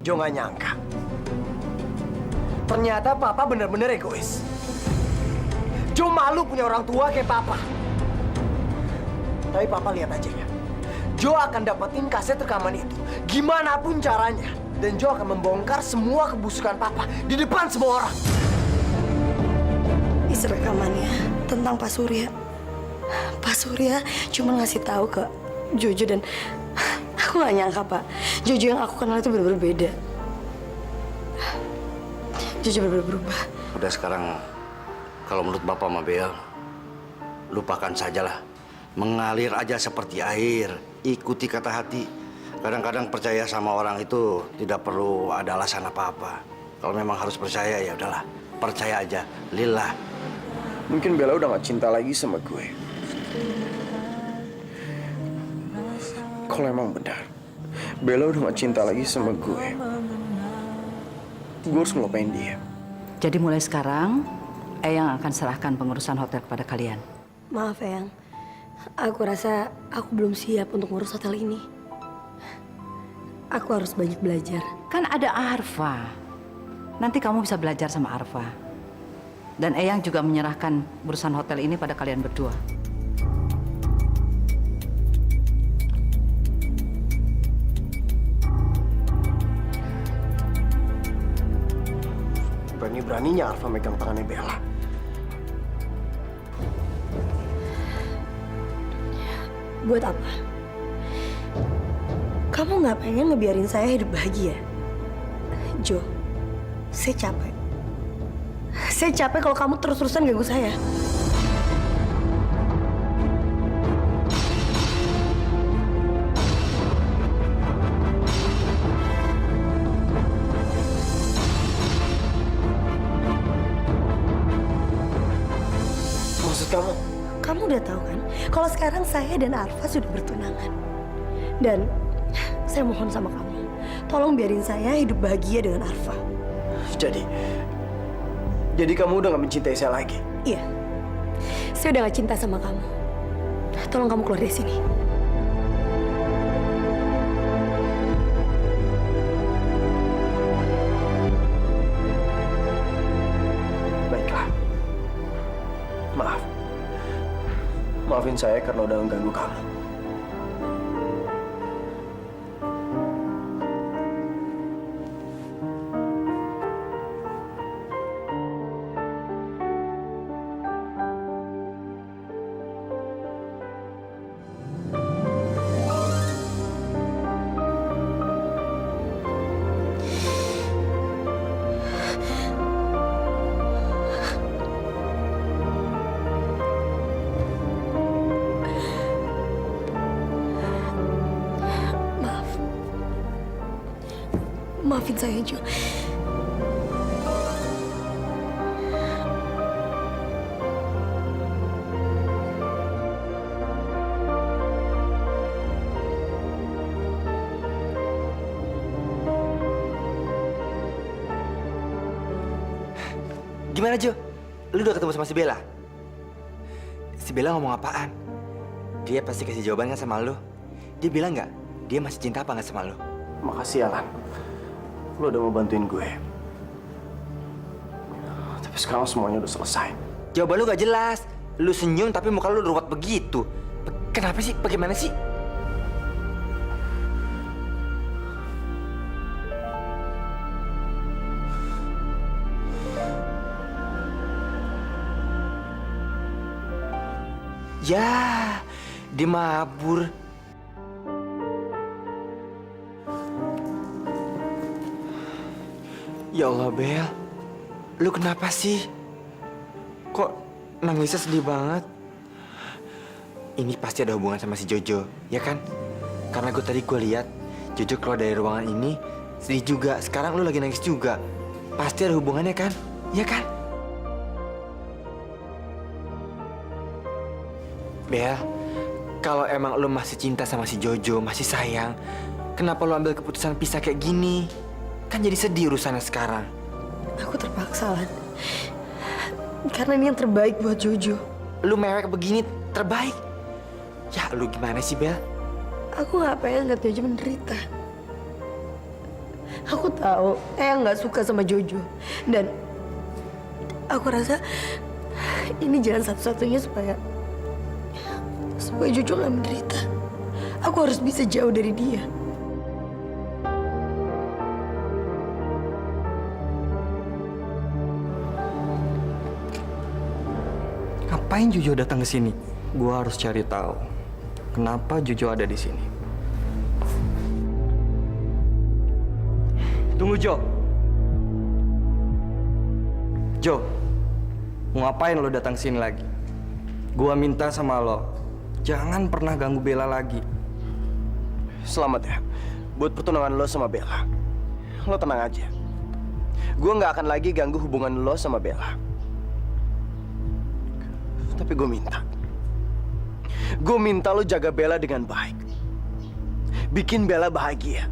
Jo nggak nyangka. Ternyata papa bener-bener egois. Jo malu punya orang tua kayak papa. Tapi papa lihat aja ya. Jo akan dapetin kaset rekaman itu. Gimana pun caranya. Dan Jo akan membongkar semua kebusukan papa di depan semua orang. Isi rekamannya tentang Pak Surya. Pak Surya cuma ngasih tahu ke Jojo dan aku gak nyangka, Pak. Jojo yang aku kenal itu benar-benar beda. Jojo benar-benar berubah. Udah sekarang, kalau menurut Bapak sama Bel, lupakan sajalah. Mengalir aja seperti air, ikuti kata hati. Kadang-kadang percaya sama orang itu tidak perlu ada alasan apa-apa. Kalau memang harus percaya, ya udahlah, percaya aja, lillah. Mungkin Bella udah gak cinta lagi sama gue. Kalau emang benar, Bella udah gak cinta lagi sama gue harus ngelupain dia. Jadi mulai sekarang, Eyang akan serahkan pengurusan hotel kepada kalian. Maaf, Eyang. Aku rasa aku belum siap untuk ngurus hotel ini. Aku harus banyak belajar. Kan ada Arfa. Nanti kamu bisa belajar sama Arfa. Dan Eyang juga menyerahkan urusan hotel ini pada kalian berdua. Berani-beraninya Arfa megang tangannya Bella. Buat apa? Kamu nggak pengen ngebiarin saya hidup bahagia? Jo, saya capek. Saya capek kalau kamu terus-terusan ganggu saya. Maksud kamu? Kamu udah tahu kan, kalau sekarang saya dan Arfa sudah bertunangan. Dan saya mohon sama kamu, tolong biarin saya hidup bahagia dengan Arfa. Jadi kamu udah gak mencintai saya lagi? Iya, saya udah gak cinta sama kamu. Tolong kamu keluar dari sini. Baiklah. Maaf. Maafin saya karena udah mengganggu kamu. Maafin saya, Jo. Gimana, Jo? Lu udah ketemu sama si Bella? Si Bella ngomong apaan? Dia pasti kasih jawaban kan sama lu? Dia bilang nggak? Dia masih cinta apa nggak sama lu? Makasih, Alan. Lo udah mau bantuin gue. Tapi sekarang semuanya udah selesai. Jawaban lu nggak jelas. Lu senyum tapi muka lu ruwet begitu. Kenapa sih? Bagaimana sih? Ya, dia mabur. Ya Allah, Bel. Lu kenapa sih? Kok nangisnya sedih banget? Ini pasti ada hubungan sama si Jojo, ya kan? Karena gue lihat Jojo keluar dari ruangan ini sedih juga. Sekarang lu lagi nangis juga. Pasti ada hubungannya kan? Ya kan? Bel, kalau emang lu masih cinta sama si Jojo, masih sayang, kenapa lu ambil keputusan pisah kayak gini? Kan jadi sedih urusannya sekarang. Aku terpaksa, Lan. Karena ini yang terbaik buat Jojo. Lu mewek begini terbaik. Ya, lu gimana sih, Bel? Aku nggak pengen lihat Jojo menderita. Aku tahu Eyang nggak suka sama Jojo. Dan aku rasa ini jalan satu-satunya supaya Jojo nggak menderita. Aku harus bisa jauh dari dia. Ngapain Jojo datang ke sini? Gua harus cari tahu kenapa Jojo ada di sini. Tunggu Jo. Jo, mau ngapain lo datang sini lagi? Gua minta sama lo, jangan pernah ganggu Bella lagi. Selamat ya, buat pertunangan lo sama Bella. Lo tenang aja. Gue nggak akan lagi ganggu hubungan lo sama Bella. Tapi gue minta lo jaga Bella dengan baik. Bikin Bella bahagia.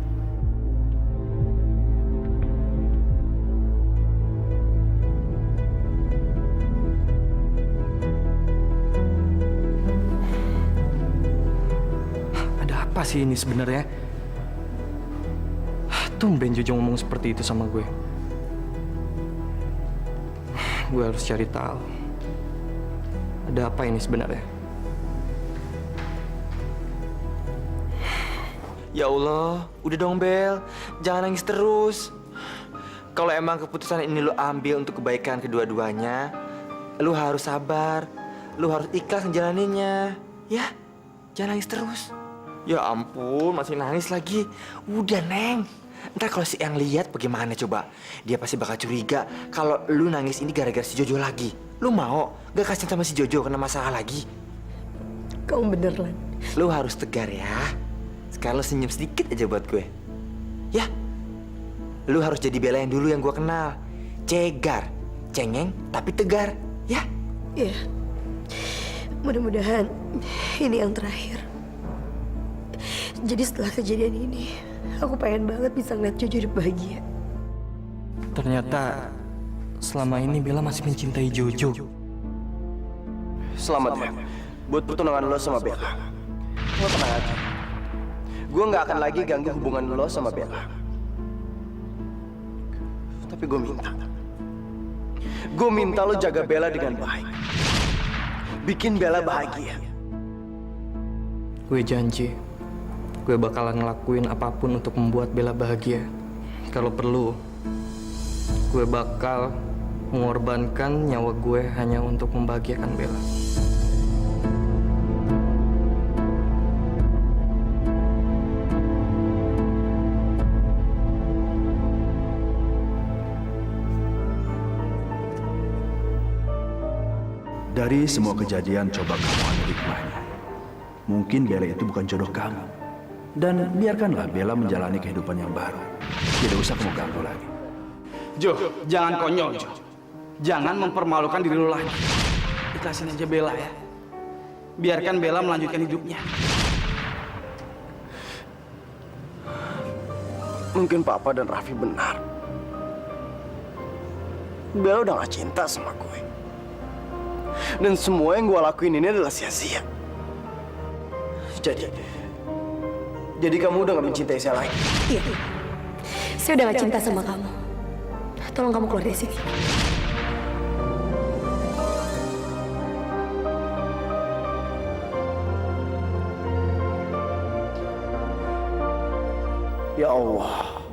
Ada apa sih ini sebenarnya? Tumben Jojo ngomong seperti itu sama gue. Gue harus cari tahu. Ada apa ini sebenarnya? Ya Allah, udah dong Bel, jangan nangis terus. Kalau emang keputusan ini lu ambil untuk kebaikan kedua-duanya, lu harus sabar, lu harus ikhlas ngejalaninnya. Ya, jangan nangis terus. Ya ampun, masih nangis lagi. Udah Neng, ntar kalau si Eyang lihat bagaimana coba? Dia pasti bakal curiga kalau lu nangis ini gara-gara si Jojo lagi. Lu mau gak kasihan sama si Jojo kena masalah lagi? Kamu bener, Lan. Lu harus tegar ya. Sekarang lu senyum sedikit aja buat gue. Ya, lu harus jadi Bella yang dulu yang gue kenal. Cegar, cengeng tapi tegar. Ya. Iya. Mudah-mudahan ini yang terakhir. Jadi setelah kejadian ini, aku pengen banget bisa ngeliat Jojo hidup bahagia. Ternyata selama ini Bella masih mencintai Jojo. Selamat ya, buat pertunangan lo sama Bella. Lo tenang aja. Gue nggak akan lagi ganggu hubungan lo sama Bella. Tapi gue minta lo jaga Bella dengan baik. Bikin Bella bahagia. Gue janji, gue bakalan ngelakuin apapun untuk membuat Bella bahagia. Kalau perlu, gue bakal mengorbankan nyawa gue hanya untuk membahagiakan Bella. Dari semua kejadian, coba kamu ambil hikmahnya. Mungkin Bella itu bukan jodoh kamu. Dan biarkanlah Bella menjalani kehidupan yang baru. Tidak usah kamu ganggu lagi. Jo, jangan konyol, Jo. Jangan mempermalukan diri lu lagi. Ikhlasin aja Bella ya. Biarkan Bella melanjutkan hidupnya. Mungkin Papa dan Raffi benar. Bella udah gak cinta sama gue. Dan semua yang gue lakuin ini adalah sia-sia. Jadi kamu udah gak mencintai saya lagi? Iya. Saya udah gak cinta sama kamu. Tolong kamu keluar dari sini. Ya Allah,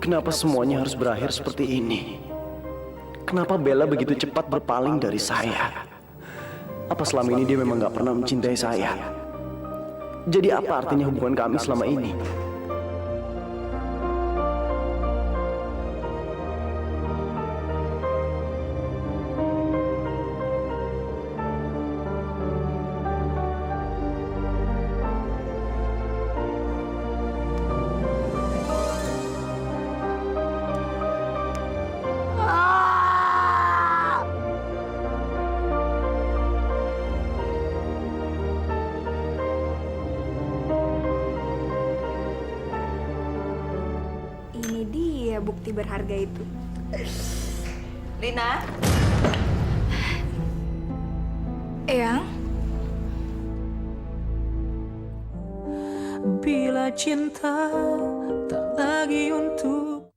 kenapa semuanya harus berakhir seperti ini? Kenapa Bella begitu cepat berpaling dari saya? Apa selama ini dia memang gak pernah mencintai saya? Jadi apa artinya hubungan kami selama ini? Ini dia bukti berharga itu. Lina? Eyang? Bila cinta tak lagi untuk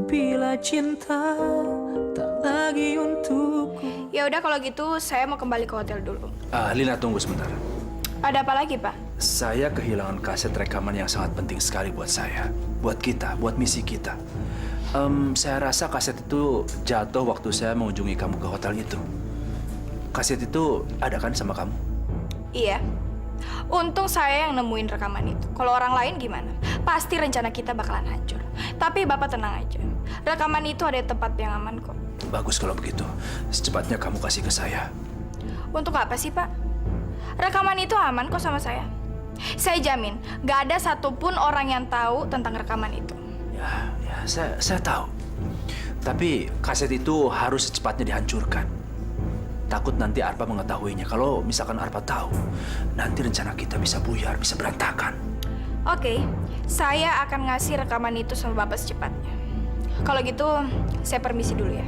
bila cinta tak lagi untukku. Ya udah kalau gitu saya mau kembali ke hotel dulu. Lina, tunggu sebentar. Ada apa lagi, Pak? Saya kehilangan kaset rekaman yang sangat penting sekali buat saya. Buat kita, buat misi kita. Saya rasa kaset itu jatuh waktu saya mengunjungi kamu ke hotel itu. Kaset itu ada kan sama kamu? Iya. Untung saya yang nemuin rekaman itu. Kalau orang lain gimana? Pasti rencana kita bakalan hancur. Tapi Bapak tenang aja. Rekaman itu ada di tempat yang aman kok. Bagus kalau begitu. Secepatnya kamu kasih ke saya. Untuk apa sih, Pak? Rekaman itu aman kok sama saya. Saya jamin, gak ada satupun orang yang tahu tentang rekaman itu. Ya, saya tahu. Tapi kaset itu harus secepatnya dihancurkan. Takut nanti Arpa mengetahuinya. Kalau misalkan Arpa tahu, nanti rencana kita bisa buyar, bisa berantakan. Oke, saya akan ngasih rekaman itu sama Bapak secepatnya. Kalau gitu, saya permisi dulu ya.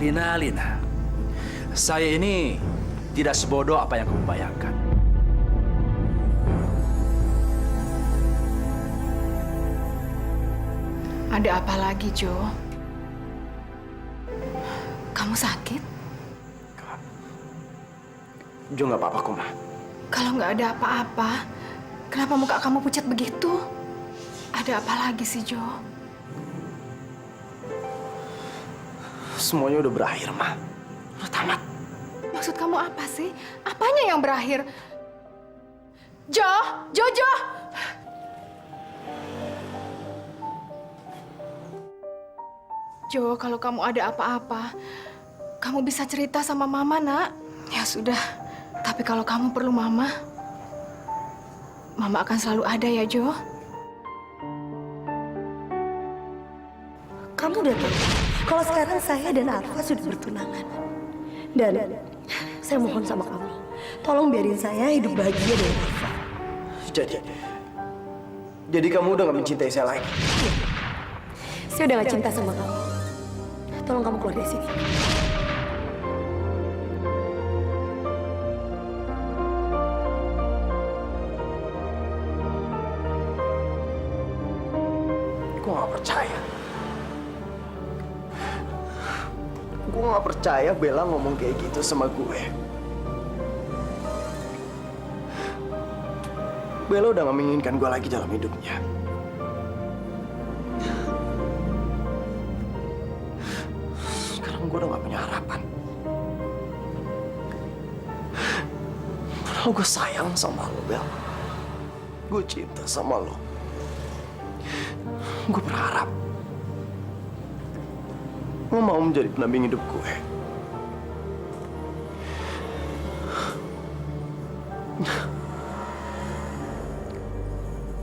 Lina, saya ini tidak sebodoh apa yang kamu bayangkan. Ada apa lagi, Jo? Kamu sakit? Jo nggak apa-apa kok, Ma. Kalau nggak ada apa-apa, kenapa muka kamu pucat begitu? Ada apa lagi sih, Jo? Semuanya udah berakhir, Ma. Udah tamat. Maksud kamu apa sih? Apanya yang berakhir? Jo! Jo, kalau kamu ada apa-apa, kamu bisa cerita sama Mama, Nak. Ya sudah, tapi kalau kamu perlu Mama akan selalu ada ya, Jo. Kamu udah tahu kalau sekarang saya dan Arfa sudah bertunangan. Dan saya mohon sama kamu, tolong biarin saya hidup bahagia dengan Arfa. Jadi kamu udah gak mencintai saya lagi? Saya udah gak cinta sama kamu. Tolong kamu keluar dari sini. Gue gak percaya. Gue gak percaya Bella ngomong kayak gitu sama gue. Bella udah gak menginginkan gue lagi dalam hidupnya. Sekarang gue udah gak punya harapan. Padahal gue sayang sama lo, Bella. Gue cinta sama lo. Gue berharap lo mau menjadi pendamping hidup gue.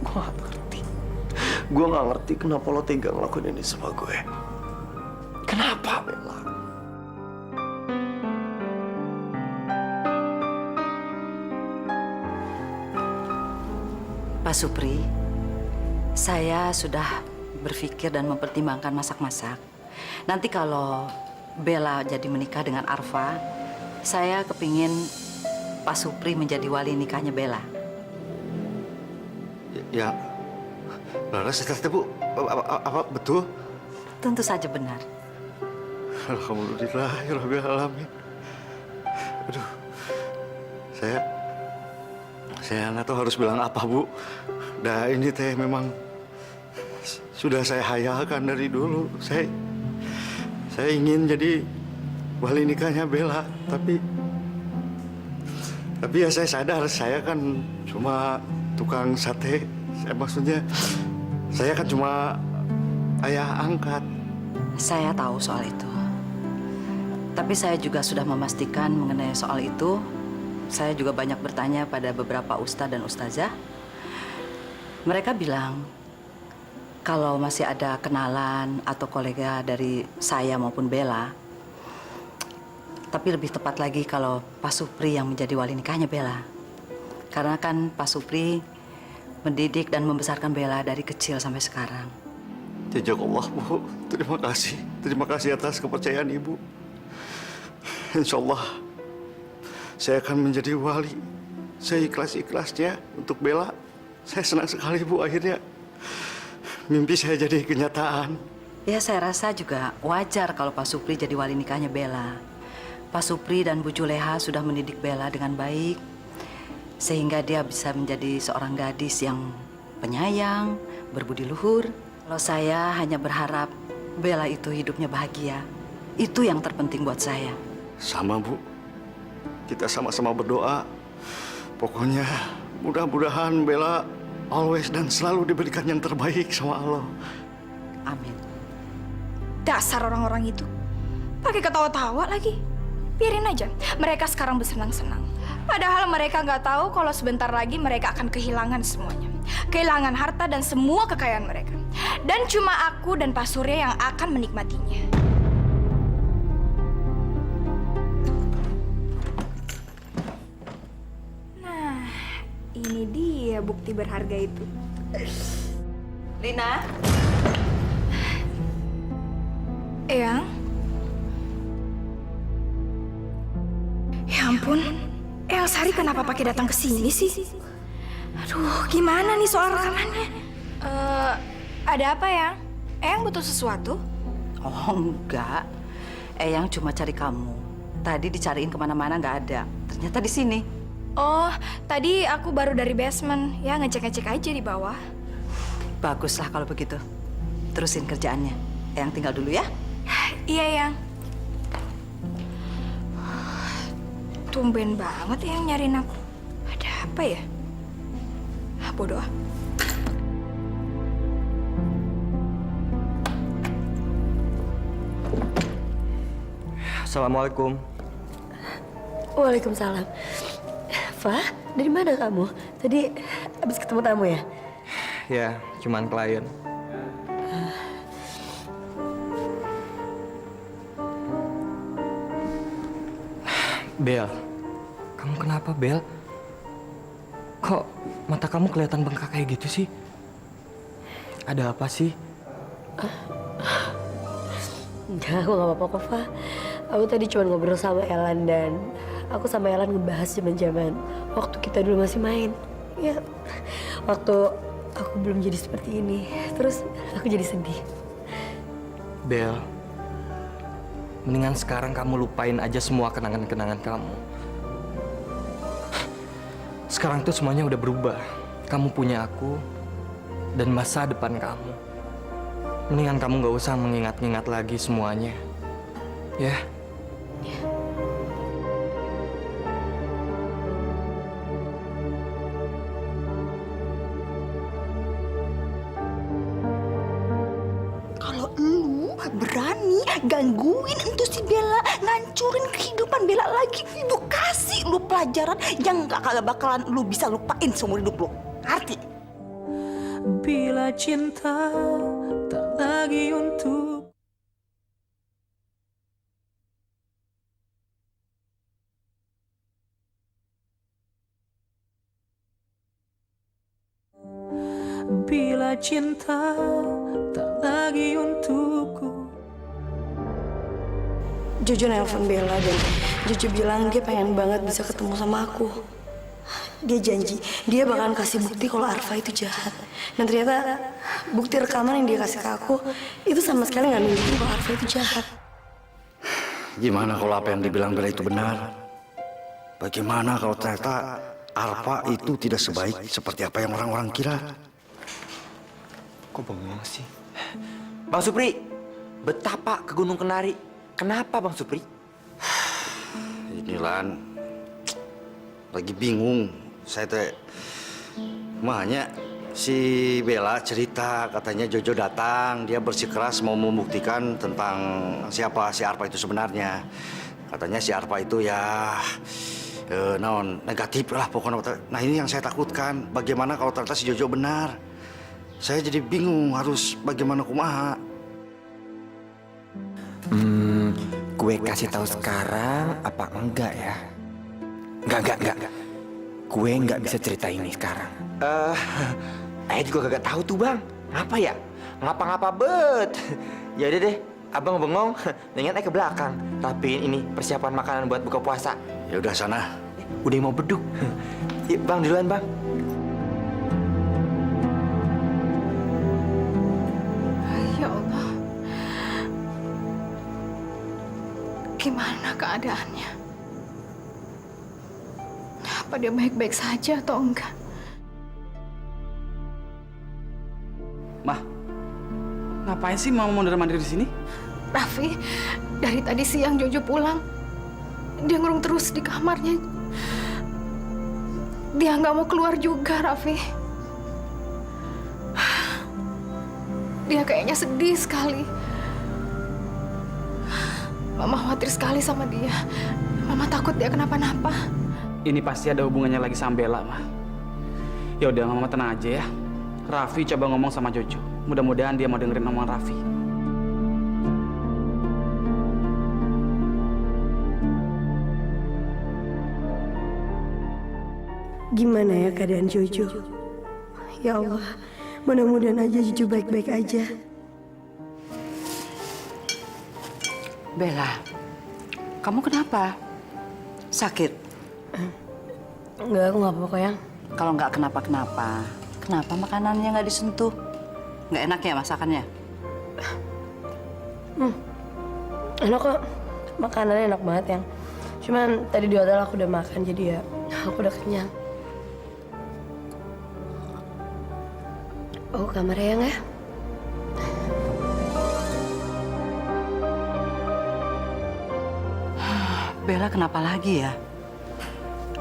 Gue gak ngerti. Gue gak ngerti kenapa lo tega ngelakuin ini sama gue. Kenapa, Bella? Pak Supri, saya sudah berpikir dan mempertimbangkan masak-masak. Nanti kalau Bella jadi menikah dengan Arfa, saya kepingin Pak Supri menjadi wali nikahnya Bella. Ya, Laras, Bu, apa betul? Tentu saja benar. Alhamdulillahirabbil alamin. Aduh, saya nggak tahu harus bilang apa, Bu. Nah, ini teh memang sudah saya hayalkan dari dulu. Saya ingin jadi wali nikahnya Bella, tapi ya saya sadar saya kan cuma tukang sate. Maksudnya saya kan cuma ayah angkat. Saya tahu soal itu. Tapi saya juga sudah memastikan mengenai soal itu. Saya juga banyak bertanya pada beberapa ustadz dan ustazah. Mereka bilang kalau masih ada kenalan atau kolega dari saya maupun Bella. Tapi lebih tepat lagi kalau Pak Supri yang menjadi wali nikahnya Bella. Karena kan Pak Supri mendidik dan membesarkan Bella dari kecil sampai sekarang. Jazakallah, Bu. Terima kasih. Terima kasih atas kepercayaan Ibu. Insya Allah, saya akan menjadi wali Saya ikhlas-ikhlasnya untuk Bella. Saya senang sekali, Bu, akhirnya mimpi saya jadi kenyataan. Ya, saya rasa juga wajar kalau Pak Supri jadi wali nikahnya Bella. Pak Supri dan Bu Juleha sudah mendidik Bella dengan baik, sehingga dia bisa menjadi seorang gadis yang penyayang, berbudi luhur. Kalau saya hanya berharap Bella itu hidupnya bahagia. Itu yang terpenting buat saya. Sama, Bu. Kita sama-sama berdoa. Pokoknya mudah-mudahan Bella always dan selalu diberikan yang terbaik sama Allah. Amin. Dasar orang-orang itu. Pakai ketawa-tawa lagi. Biarin aja. Mereka sekarang bersenang-senang. Padahal mereka nggak tahu kalau sebentar lagi mereka akan kehilangan semuanya. Kehilangan harta dan semua kekayaan mereka. Dan cuma aku dan Pak Surya yang akan menikmatinya. Nah, ini dia bukti berharga itu. Lina? Eyang? Ya ampun, Eyang Sari kenapa pakai datang ke sini sih? Aduh, gimana nih soal rekamannya? Ada apa ya? Eyang butuh sesuatu? Oh, enggak. Eyang cuma cari kamu. Tadi dicariin kemana-mana nggak ada. Ternyata di sini. Oh, tadi aku baru dari basement. Ya, ngecek-ngecek aja di bawah. Baguslah kalau begitu. Terusin kerjaannya. Eyang tinggal dulu ya. Iya, Yang. Tumben banget Eyang nyariin aku. Ada apa ya? Bodoh ah. Assalamualaikum. Waalaikumsalam. Fah, dari mana kamu? Tadi habis ketemu tamu ya? Ya, cuman klien. Bel, kamu kenapa, Bel? Kok mata kamu kelihatan bengkak kayak gitu sih? Ada apa sih? Enggak, aku gak apa-apa kok, Fah. Aku tadi cuma ngobrol sama Elan dan aku sama Elan ngebahas zaman-zaman waktu kita dulu masih main. Ya, waktu aku belum jadi seperti ini. Terus aku jadi sedih. Bel, mendingan sekarang kamu lupain aja semua kenangan-kenangan kamu. Sekarang tuh semuanya udah berubah. Kamu punya aku dan masa depan kamu. Mendingan kamu gak usah mengingat-ingat lagi semuanya. Ya? Kalau lu berani gangguin itu si Bella, ngancurin kehidupan Bella lagi, ibu kasih lu pelajaran yang gak bakalan lu bisa lupain seumur hidup lu. Ngerti? Bila cinta tak lagi untuk bila cinta tak lagi untukku. Jojo nelpon Bella dan Jojo bilang dia pengen banget bisa ketemu sama aku. Dia janji, dia bakalan kasih bukti kalau Arfa itu jahat. Dan ternyata bukti rekaman yang dia kasih ke aku itu sama sekali nggak nunjukin kalau Arfa itu jahat. Gimana kalau apa yang dibilang Bella itu benar? Bagaimana kalau ternyata Arfa itu tidak sebaik seperti apa yang orang-orang kira? Kok bengong sih? Bang Supri, betapa ke Gunung Kenari. Kenapa Bang Supri? Inilah lagi bingung. Saya teh makanya si Bella cerita katanya Jojo datang, dia bersikeras mau membuktikan tentang siapa si Arfa itu sebenarnya. Katanya si Arfa itu ya negatif lah pokoknya. Nah ini yang saya takutkan. Bagaimana kalau ternyata si Jojo benar? Saya jadi bingung harus bagaimana kumaha. Gue kasih tahu sekarang apa enggak ya? Enggak. Gue nggak bisa cerita ini sekarang. Ayah juga gak tahu tuh bang. Ngapa ya? Ngapa-ngapa bet. Ya udah deh, abang bengong. Dengan ke belakang. Tapi ini persiapan makanan buat buka puasa. Ya udah sana. Udah mau beduk. Bang, duluan, Bang. Ya Allah. Gimana keadaannya? Apa dia baik-baik saja atau enggak? Mah, ngapain sih mama mondar-mandir di sini? Raffi, dari tadi siang Jojo pulang. Dia ngurung terus di kamarnya. Dia nggak mau keluar juga, Raffi. Dia kayaknya sedih sekali. Mama khawatir sekali sama dia. Mama takut dia kenapa-napa. Ini pasti ada hubungannya lagi sama Bella, Mah. Ya udah, mama tenang aja ya. Raffi coba ngomong sama Jojo. Mudah-mudahan dia mau dengerin omongan Raffi. Gimana ya keadaan Jojo? Ya Allah, mudah-mudahan aja Jojo baik-baik aja. Bella, kamu kenapa? Sakit? Enggak, aku nggak apa-apa yang. Kalau nggak kenapa-kenapa, kenapa makanannya nggak disentuh? Nggak enak ya masakannya? Enak kok, makanannya enak banget yang. Cuman tadi di hotel aku udah makan, jadi ya aku udah kenyang. Oh, kamarnya yang ya? Bella kenapa lagi ya?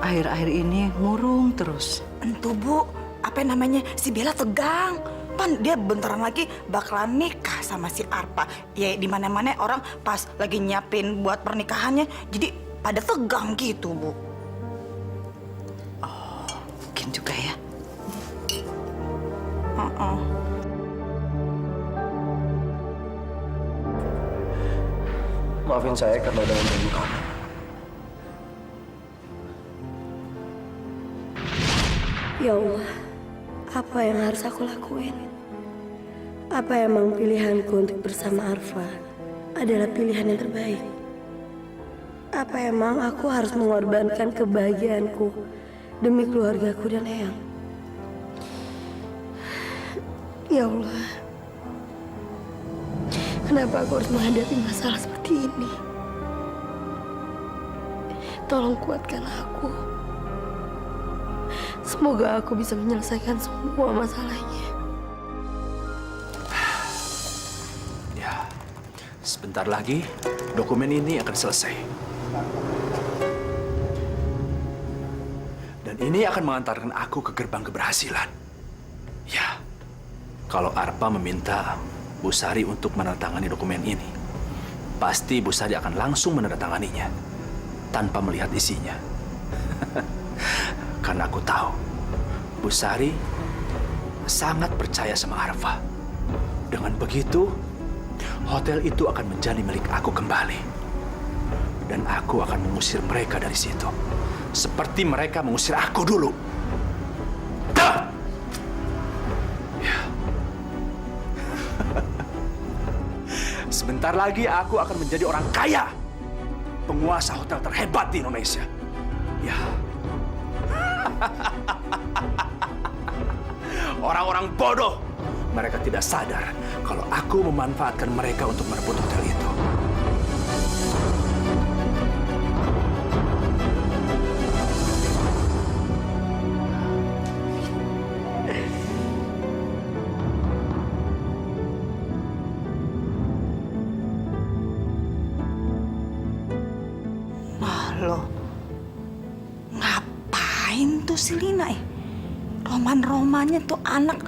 Akhir-akhir ini murung terus. Entu Bu, apa namanya, si Bella tegang. Pan dia bentaran lagi bakalan nikah sama si Arpa. Ya di mana-mana orang pas lagi nyiapin buat pernikahannya, jadi pada tegang gitu, Bu. Oh, mungkin juga ya. Maafin saya karena udah mengganggu kamu. Ya Allah, apa yang harus aku lakuin? Apa emang pilihanku untuk bersama Arfa adalah pilihan yang terbaik? Apa emang aku harus mengorbankan kebahagiaanku demi keluargaku dan Eyang? Ya Allah, kenapa aku harus menghadapi masalah seperti ini? Tolong kuatkan aku. Semoga aku bisa menyelesaikan semua masalahnya. Ya, sebentar lagi dokumen ini akan selesai. Dan ini akan mengantarkan aku ke gerbang keberhasilan. Ya, kalau Arpa meminta Bu Sari untuk menandatangani dokumen ini, pasti Bu Sari akan langsung menandatanganinya tanpa melihat isinya. Karena aku tahu Bu Sari sangat percaya sama Arfa. Dengan begitu, hotel itu akan menjadi milik aku kembali. Dan aku akan mengusir mereka dari situ. Seperti mereka mengusir aku dulu. Dah! Ya. Sebentar lagi aku akan menjadi orang kaya. Penguasa hotel terhebat di Indonesia. Ya. Orang-orang bodoh. Mereka tidak sadar kalau aku memanfaatkan mereka untuk merebut hotel itu. Loh, ngapain tuh si Lina roman-romannya tuh anak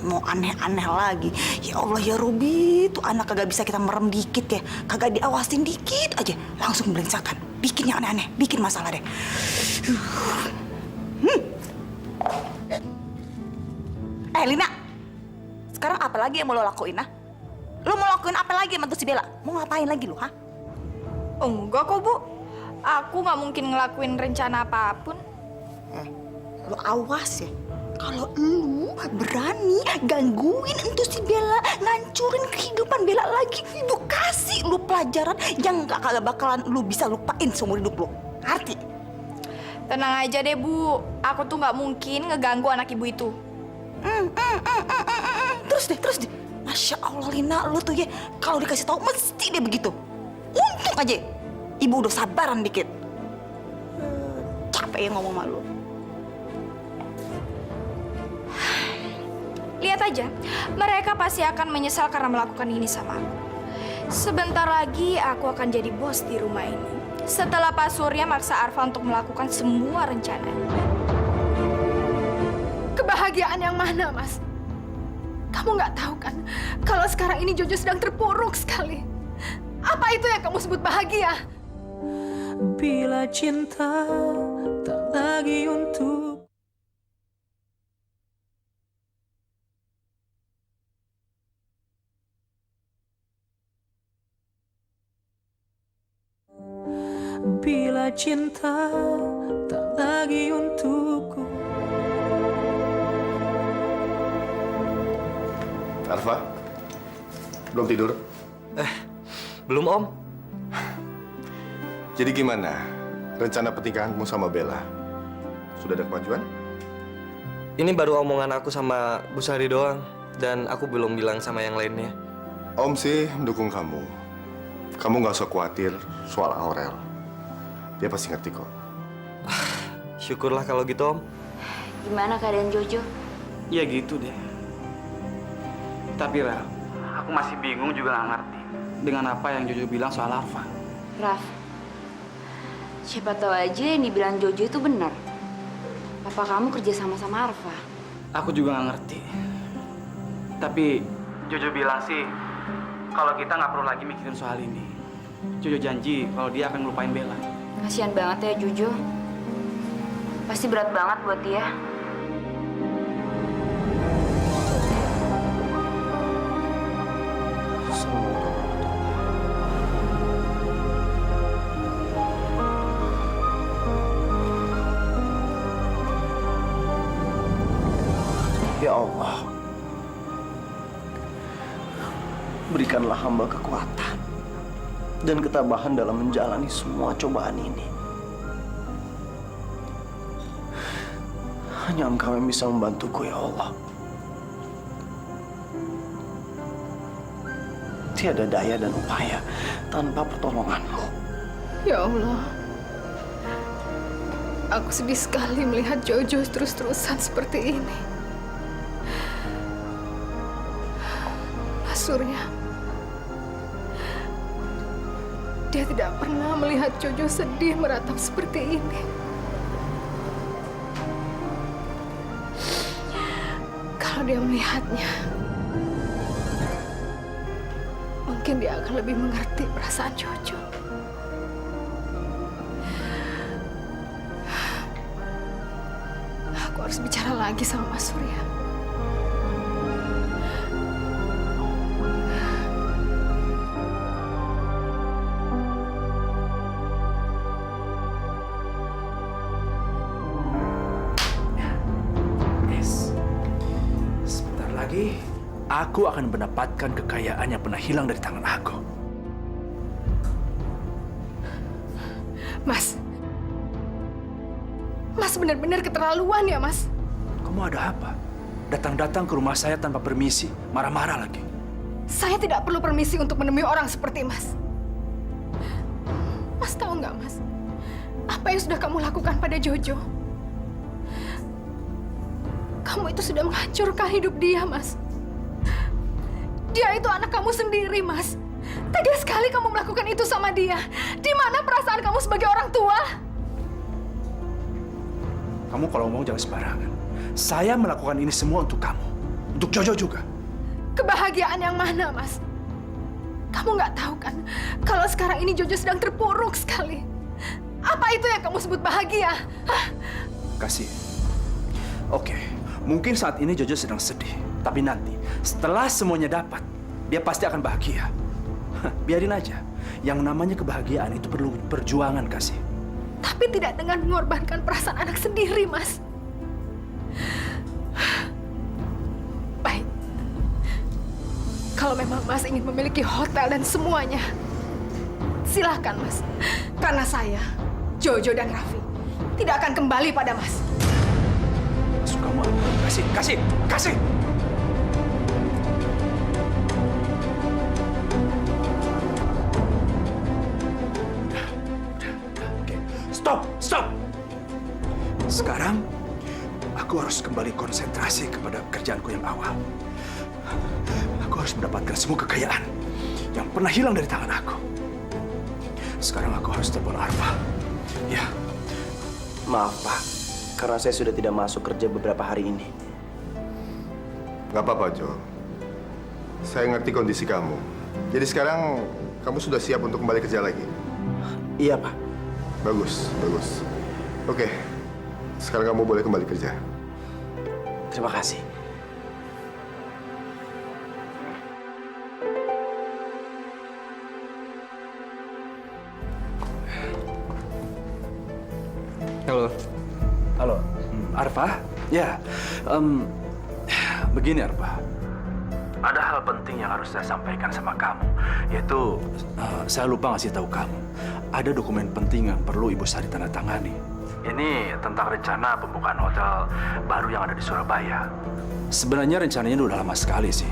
mau aneh-aneh lagi. Ya Allah ya Ruby, tuh anak kagak bisa kita merem dikit ya, kagak diawasin dikit aja langsung beringsakan, bikin yang aneh-aneh, bikin masalah deh. Lina, sekarang apa lagi yang mau lo lakuin, ah? Lo mau lakuin apa lagi sama tuh si Bella? Mau ngapain lagi lo, ha? Enggak kok, Bu. Aku nggak mungkin ngelakuin rencana apapun. Lo awas ya, kalau lu berani gangguin entu si Bella, ngancurin kehidupan Bella lagi, ibu kasih lu pelajaran yang gak kagak bakalan lu bisa lupain seumur hidup lu. Ngerti? Tenang aja deh, Bu. Aku tuh nggak mungkin ngeganggu anak ibu itu. Terus deh. Masya Allah, Lina, lu tuh ya kalau dikasih tahu mesti dia begitu. Untung aja, ibu udah sabaran dikit. Capek ya ngomong sama lu. Lihat aja, mereka pasti akan menyesal karena melakukan ini sama aku. Sebentar lagi aku akan jadi bos di rumah ini. Setelah Pak Surya maksa Arfa untuk melakukan semua rencananya. Kebahagiaan yang mana, Mas? Kamu nggak tahu kan, kalau sekarang ini Jojo sedang terpuruk sekali. Apa itu yang kamu sebut bahagia? Bila cinta tak lagi untuk bila cinta tak lagi untukku. Arfa, belum tidur? Belum, Om. Jadi gimana rencana pernikahanmu sama Bella? Sudah ada kemajuan? Ini baru omongan aku sama Bu Sari doang. Dan aku belum bilang sama yang lainnya. Om sih mendukung kamu. Kamu nggak usah khawatir soal Aurel. Dia pasti ngerti kok. Syukurlah kalau gitu, Om. Gimana keadaan Jojo? Ya gitu deh. Tapi Ra, aku masih bingung juga nggak ngerti dengan apa yang Jojo bilang soal Arfa. Raf, siapa tahu aja yang dibilang Jojo itu benar. Apa kamu kerja sama Arfa? Aku juga nggak ngerti. Tapi Jojo bilang sih kalau kita nggak perlu lagi mikirin soal ini. Jojo janji kalau dia akan ngelupain Bella. Kasihan banget ya Jojo. Pasti berat banget buat dia. Ya Allah, berikanlah hamba kekuatan dan ketabahan dalam menjalani semua cobaan ini. Hanya Engkau yang bisa membantuku, ya Allah. Tiada daya dan upaya tanpa pertolongan-Mu. Ya Allah, aku sedih sekali melihat Jojo terus-terusan seperti ini. Mas Surya, dia tidak pernah melihat Jojo sedih meratap seperti ini. Kalau dia melihatnya, mungkin dia akan lebih mengerti perasaan Jojo. Aku harus bicara lagi sama Mas Surya. Aku akan mendapatkan kekayaan yang pernah hilang dari tangan aku. Mas benar-benar keterlaluan ya, Mas. Kamu ada apa? Datang-datang ke rumah saya tanpa permisi, marah-marah lagi. Saya tidak perlu permisi untuk menemui orang seperti Mas. Mas tahu nggak, Mas? Apa yang sudah kamu lakukan pada Jojo? Kamu itu sudah menghancurkan hidup dia, Mas. Dia itu anak kamu sendiri, Mas. Tega sekali kamu melakukan itu sama dia. Di mana perasaan kamu sebagai orang tua? Kamu kalau ngomong jangan sembarangan. Saya melakukan ini semua untuk kamu. Untuk Jojo juga. Kebahagiaan yang mana, Mas? Kamu nggak tahu kan, kalau sekarang ini Jojo sedang terpuruk sekali. Apa itu yang kamu sebut bahagia? Hah? Kasih. Oke, mungkin saat ini Jojo sedang sedih. Tapi nanti, setelah semuanya dapat, dia pasti akan bahagia. Biarin aja. Yang namanya kebahagiaan itu perlu perjuangan, Kasih. Tapi tidak dengan mengorbankan perasaan anak sendiri, Mas. Baik. Kalau memang Mas ingin memiliki hotel dan semuanya, silahkan, Mas. Karena saya, Jojo dan Raffi tidak akan kembali pada Mas. Maksud kamu apa? Kasih! Oke, stop! Sekarang, aku harus kembali konsentrasi kepada pekerjaanku yang awal. Aku harus mendapatkan semua kekayaan yang pernah hilang dari tangan aku. Sekarang aku harus telepon Arfa. Ya. Maaf, Pak. Karena saya sudah tidak masuk kerja beberapa hari ini. Nggak apa-apa, Jo. Saya ngerti kondisi kamu. Jadi sekarang kamu sudah siap untuk kembali kerja lagi? Iya, Pak. Bagus. Oke. Sekarang kamu boleh kembali kerja. Terima kasih. Halo. Arfa? Ya, begini Arfa. Ada hal penting yang harus saya sampaikan sama kamu, yaitu saya lupa ngasih tahu kamu. Ada dokumen penting yang perlu Ibu Sari tanda tangani. Ini tentang rencana pembukaan hotel baru yang ada di Surabaya. Sebenarnya rencananya udah lama sekali sih.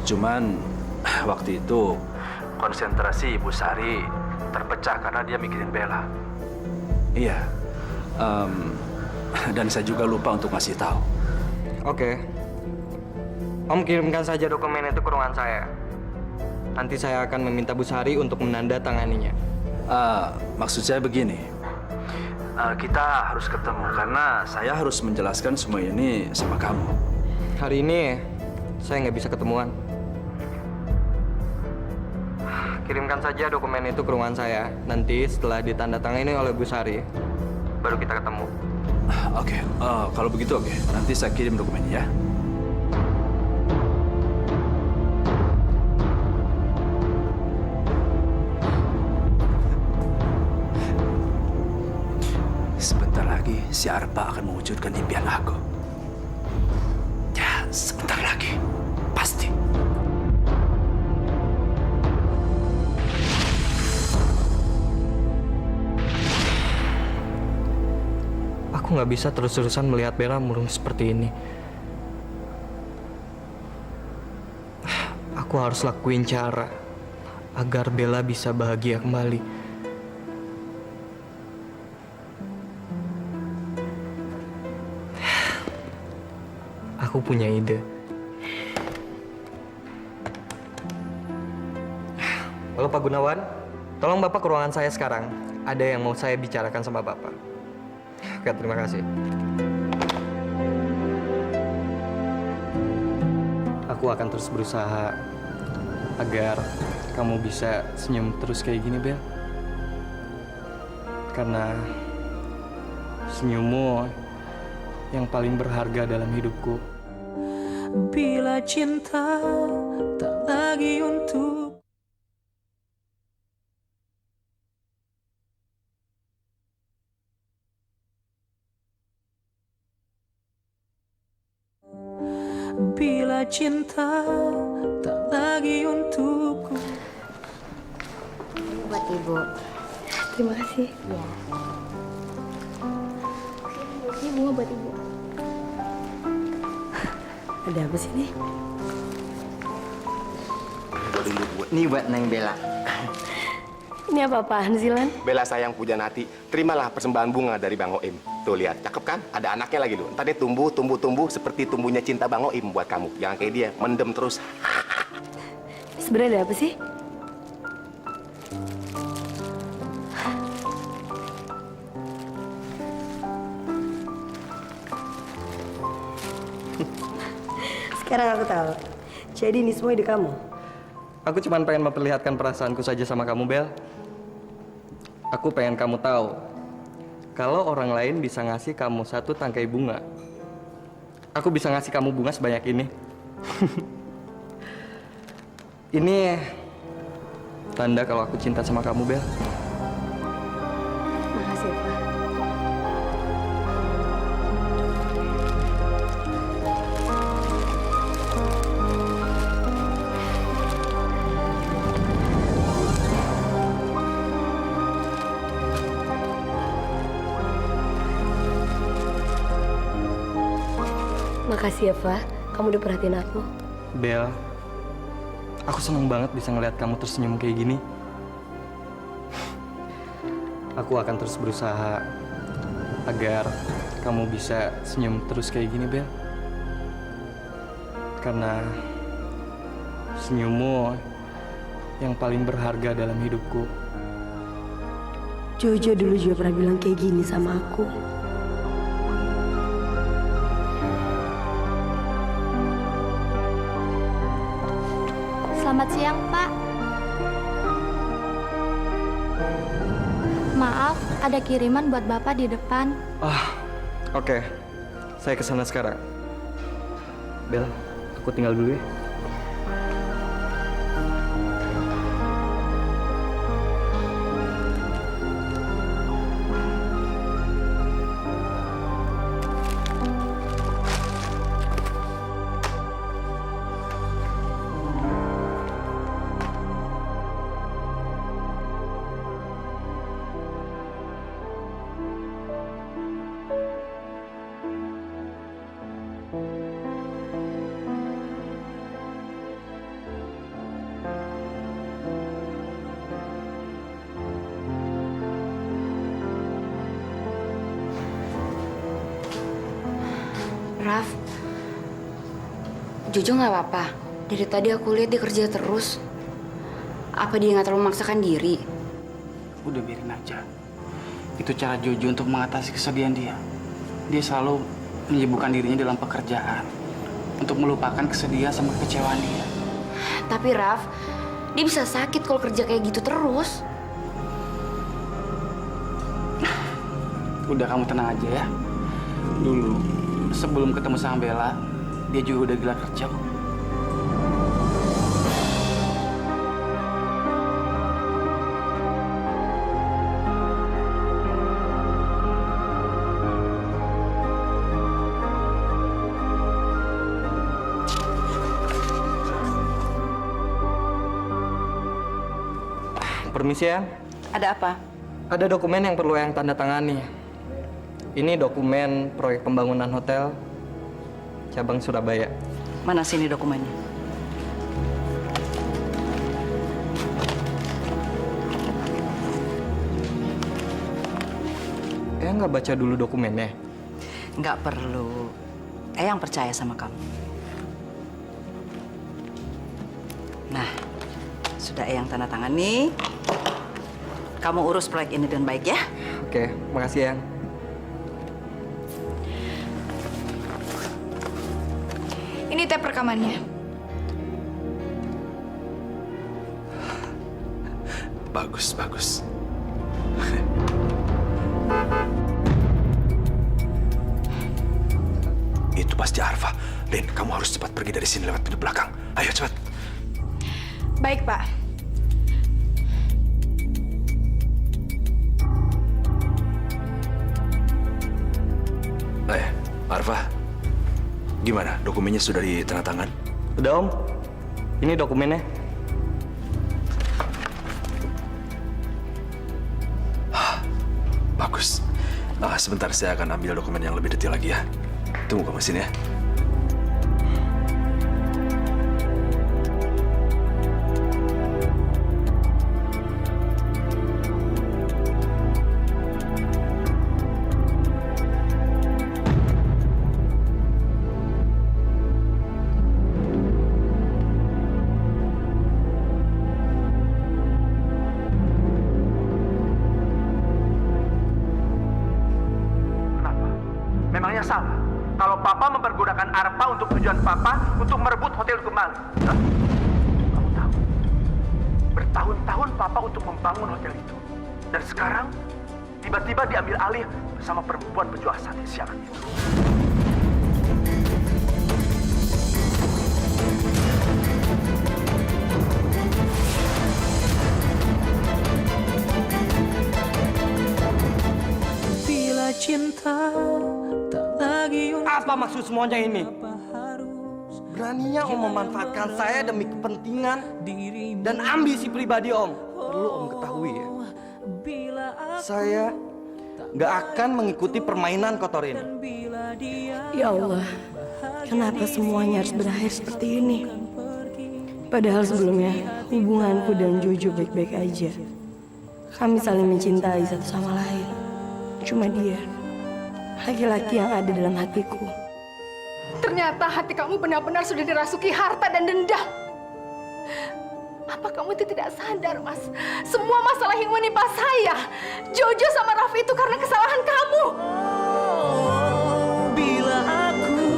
Cuman waktu itu konsentrasi Ibu Sari terpecah karena dia mikirin Bella. Iya. Dan saya juga lupa untuk ngasih tahu. Oke. Om kirimkan saja dokumen itu ke ruangan saya. Nanti saya akan meminta Bu Sari untuk menandatanganinya. Maksud saya begini. Kita harus ketemu karena saya harus menjelaskan semua ini sama kamu. Hari ini saya nggak bisa ketemuan. Kirimkan saja dokumen itu ke ruangan saya. Nanti setelah ditandatangani oleh Bu Sari, baru kita ketemu. Oke, kalau begitu oke. Nanti saya kirim dokumennya ya. Sebentar lagi si Arpa akan mewujudkan impian aku. Ya, sebentar lagi. Pasti. Aku nggak bisa terus-terusan melihat Bella murung seperti ini. Aku harus lakuin cara agar Bella bisa bahagia kembali. Aku punya ide. Halo Pak Gunawan, tolong Bapak ke ruangan saya sekarang. Ada yang mau saya bicarakan sama Bapak. Oke, terima kasih. Aku akan terus berusaha agar kamu bisa senyum terus kayak gini, Bel. Karena senyummu yang paling berharga dalam hidupku. Bila cinta tak lagi untuk bila cinta tak lagi untukku. Ini buat Ibu. Terima kasih. Ya. Ini bunga buat Ibu. Ada apa sih nih? Ini buat Neng Bella. Ini apa-apaan sih, Lan? Bella sayang Pujanati, terimalah persembahan bunga dari Bang Oim. Tuh lihat, cakep kan? Ada anaknya lagi loh. Ntar dia tumbuh seperti tumbuhnya cinta Bang Oim buat kamu. Jangan kayak dia, mendem terus. Ini sebenarnya ada apa sih? Sekarang aku tahu. Jadi ini semua ide kamu. Aku cuma pengen memperlihatkan perasaanku saja sama kamu, Bel. Aku pengen kamu tahu, kalau orang lain bisa ngasih kamu satu tangkai bunga, aku bisa ngasih kamu bunga sebanyak ini. Ini tanda kalau aku cinta sama kamu, Bel. Makasih, Pak. Makasih ya, Fa. Kamu udah perhatiin aku. Bel, aku seneng banget bisa ngeliat kamu tersenyum kayak gini. Aku akan terus berusaha agar kamu bisa senyum terus kayak gini, Bel. Karena senyummu yang paling berharga dalam hidupku. Jojo dulu juga pernah bilang kayak gini sama aku. Selamat siang, Pak. Maaf, ada kiriman buat Bapak di depan. Oke. Saya kesana sekarang. Bel, aku tinggal dulu ya. Raf, Jojo nggak apa-apa. Dari tadi aku lihat dia kerja terus. Apa dia nggak terlalu memaksakan diri? Udah biarin aja. Itu cara Jojo untuk mengatasi kesedihan dia. Dia selalu menyibukkan dirinya dalam pekerjaan untuk melupakan kesedihan sama kekecewaan dia. Tapi Raf, dia bisa sakit kalau kerja kayak gitu terus. Udah, kamu tenang aja ya. Dulu, sebelum ketemu sama Bella, dia juga udah gila kerja kok. Permisi ya. Ada apa? Ada dokumen yang perlu yang tanda tangani. Ini dokumen proyek pembangunan hotel cabang Surabaya. Mana sini dokumennya? Nggak baca dulu dokumennya? Nggak perlu. Eyang percaya sama kamu. Nah, sudah Eyang tanda tangani. Kamu urus proyek ini dengan baik ya. Oke, makasih ya. Ini tape rekamannya. Bagus, bagus. Itu pasti Arfa. Lin, kamu harus cepat pergi dari sini lewat pintu belakang. Ayo cepat. Baik, Pak. Arfa, gimana? Dokumennya sudah ditandatangan? Udah Om, ini dokumennya. Bagus. Sebentar saya akan ambil dokumen yang lebih detail lagi ya. Tunggu kamu sini ya. Memangnya salah kalau Papa mempergunakan Arfa untuk tujuan Papa untuk merebut hotel kembali? Hah? Kamu tahu, bertahun-tahun Papa untuk membangun hotel itu. Dan sekarang, tiba-tiba diambil alih bersama perempuan pejuang sate sialan itu. Bila cinta apa maksud semuanya ini? Beraninya Om memanfaatkan saya demi kepentingan dan ambisi pribadi Om. Perlu Om ketahui ya. Saya nggak akan mengikuti permainan kotor ini. Ya Allah, Kenapa semuanya harus berakhir seperti ini? Padahal sebelumnya hubunganku dan Jojo baik-baik aja. Kami saling mencintai satu sama lain. Cuma dia, laki-laki yang ada dalam hatiku. Ternyata hati kamu benar-benar sudah dirasuki harta dan dendam. Apa kamu itu tidak sadar, Mas? Semua masalah yang menimpa saya, Jojo sama Raffi itu karena kesalahan kamu. Bila aku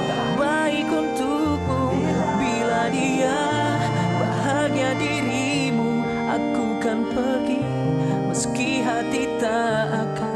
tak baik untukmu, bila dia bahagia dirimu, aku kan pergi meski hati tak akan